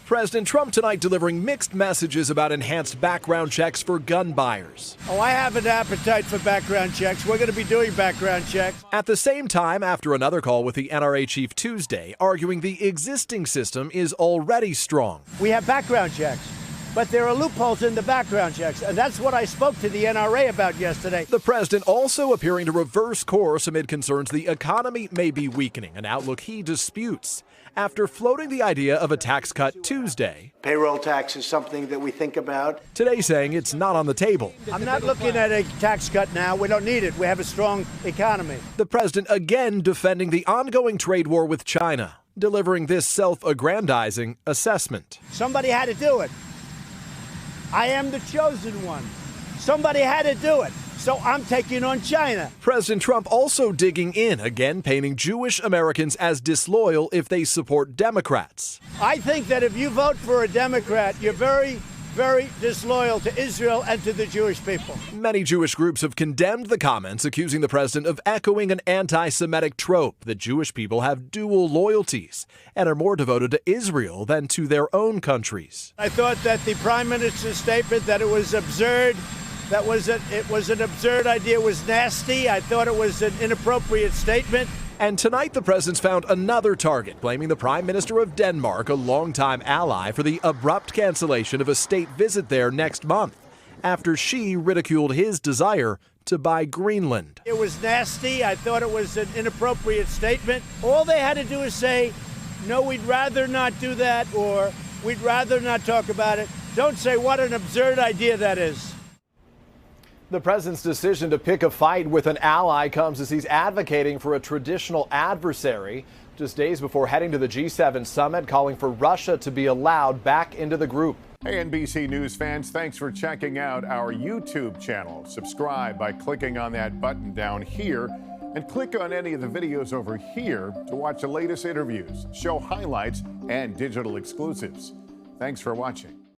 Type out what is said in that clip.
President Trump tonight delivering mixed messages about enhanced background checks for gun buyers. Oh, I have an appetite for background checks. We're going to be doing background checks. At the same time, after another call with the NRA chief Tuesday, arguing the existing system is already strong. We have background checks, but there are loopholes in the background checks, and that's what I spoke to the NRA about yesterday. The president also appearing to reverse course amid concerns the economy may be weakening, an outlook he disputes. After floating the idea of a tax cut Tuesday, payroll tax is something that we think about. Today saying it's not on the table. I'm not looking at a tax cut now. We don't need it. We have a strong economy. The president again defending the ongoing trade war with China, delivering this self-aggrandizing assessment. Somebody had to do it. I am the chosen one. Somebody had to do it. So I'm taking on China. President Trump also digging in, again painting Jewish Americans as disloyal if they support Democrats. I think that if you vote for a Democrat, you're very, very disloyal to Israel and to the Jewish people. Many Jewish groups have condemned the comments, accusing the president of echoing an anti-Semitic trope that Jewish people have dual loyalties and are more devoted to Israel than to their own countries. I thought that the prime minister's statement that it was absurd, it was an absurd idea, was nasty. I thought it was an inappropriate statement. And tonight, the president's found another target, blaming the Prime Minister of Denmark, a longtime ally, for the abrupt cancellation of a state visit there next month, after she ridiculed his desire to buy Greenland. It was nasty. I thought it was an inappropriate statement. All they had to do is say, no, we'd rather not do that, or we'd rather not talk about it. Don't say what an absurd idea that is. The president's decision to pick a fight with an ally comes as he's advocating for a traditional adversary, just days before heading to the G7 summit, calling for Russia to be allowed back into the group. Hey, NBC News fans, thanks for checking out our YouTube channel. Subscribe by clicking on that button down here, and click on any of the videos over here to watch the latest interviews, show highlights, and digital exclusives. Thanks for watching.